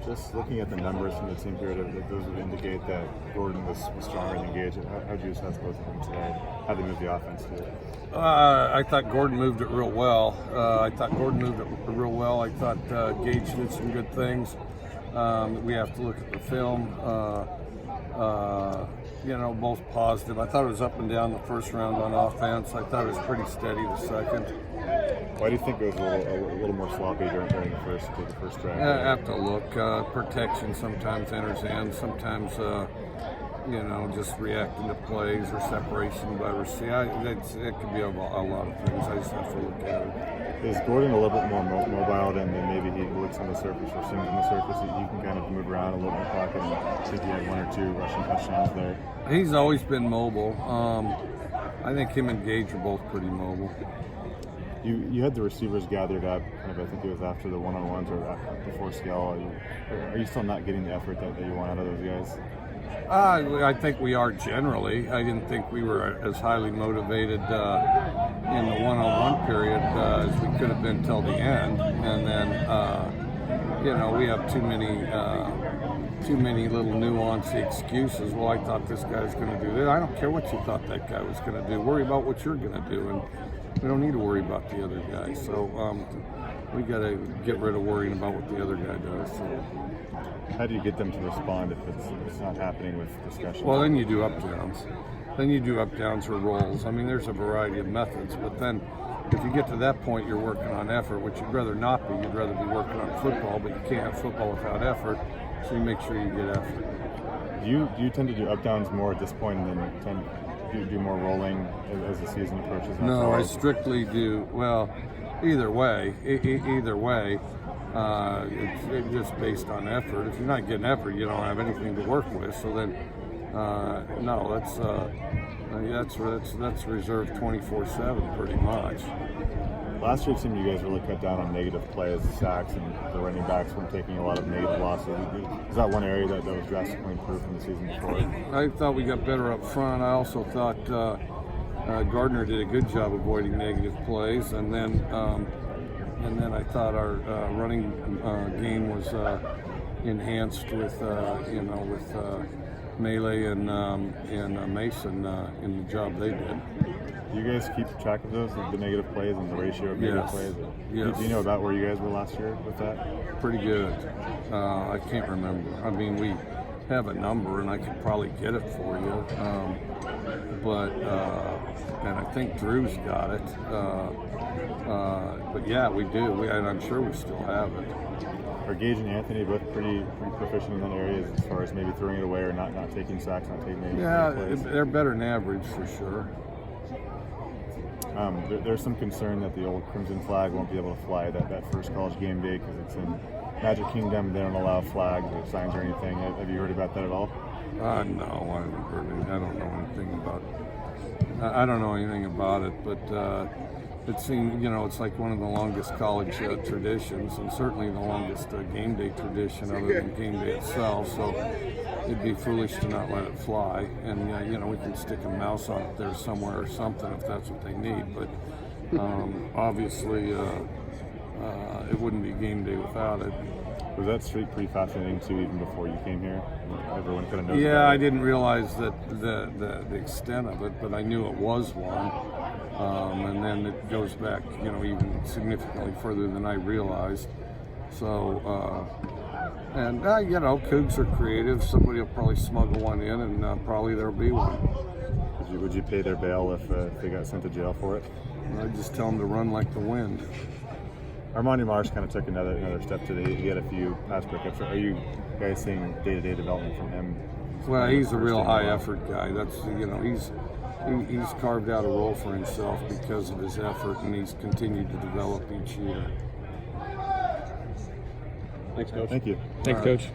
Just looking at the numbers from the team period, those would indicate that Gordon was stronger than Gage. How do you assess both of them today? How they move the offense too? I thought Gordon moved it real well. I thought Gage did some good things. We have to look at the film. Both positive. I thought it was up and down the first round on offense. I thought it was pretty steady the second. Why do you think it was a little more sloppy during the first drive? I have to look. Protection sometimes enters in. Sometimes, just reacting to plays or separation by receiver. It could be a lot of things. I just have to look at it. Is Gordon a little bit more mobile than maybe he looks on the surface or seems on the surface? He can kind of move around a little bit in the pocket, and I think he had one or two rushing touchdowns there. He's always been mobile. I think him and Gage are both pretty mobile. You had the receivers gathered up, kind of, I think it was after the one-on-ones or before scale. Are you still not getting the effort that you want out of those guys? I think we are generally. I didn't think we were as highly motivated in the one-on-one period as we could have been till the end. And then, we have too many little nuanced excuses. Well, I thought this guy was going to do this. I don't care what you thought that guy was going to do. Worry about what you're going to do. And we don't need to worry about the other guy. So we got to get rid of worrying about what the other guy does. So. How do you get them to respond if it's not happening with discussion? Well, then you do up downs. Then you do up downs or rolls. I mean, there's a variety of methods. But then if you get to that point, you're working on effort, which you'd rather not be. You'd rather be working on football, but you can't have football without effort. So you make sure you get effort. Do you tend to do up downs more at this point and then do you do more rolling as the season approaches? No, I strictly do. Well, either way, it's just based on effort. If you're not getting effort, you don't have anything to work with. So then, no, that's reserved 24/7 pretty much. Last year, it seemed you guys really cut down on negative plays, sacks, and the running backs weren't taking a lot of negative losses. Is that one area that was drastically improved from the season before? I thought we got better up front. I also thought Gardner did a good job avoiding negative plays, and then I thought our running game was enhanced with Melee and Mason in the job they did. Do you guys keep track of those, the negative plays and the ratio of negative plays? Yes. Do you know about where you guys were last year with that? Pretty good. I can't remember. I mean, we have a number, and I could probably get it for you. And I think Drew's got it. But yeah, we do. And I'm sure we still have it. Are Gage and Anthony both pretty proficient in that area as far as maybe throwing it away or not taking sacks, not taking any plays? They're better than average for sure. There's some concern that the old Crimson flag won't be able to fly that first college game day because it's in Magic Kingdom. They don't allow flags or signs or anything. Have you heard about that at all? No, I haven't heard it. I don't know anything about it. I don't know anything about it, but it seems, it's like one of the longest college traditions, and certainly the longest game day tradition other than game day itself. So it'd be foolish to not let it fly. And we can stick a mouse on it there somewhere or something if that's what they need. But obviously, it wouldn't be game day without it. Was that streak pretty fascinating too, even before you came here? Everyone kind of knows. Yeah, about I didn't realize that the extent of it, but I knew it was one. And then it goes back, even significantly further than I realized. So, Cougs are creative. Somebody will probably smuggle one in, and probably there'll be one. Would you pay their bail if they got sent to jail for it? I'd just tell them to run like the wind. Armani Marsh kind of took another step today. He had a few pass breakups. Are you guys seeing day-to-day development from him? Well, he's a real high-effort guy. That's he's carved out a role for himself because of his effort, and he's continued to develop each year. Thanks, Coach. Thank you. Thanks, Coach.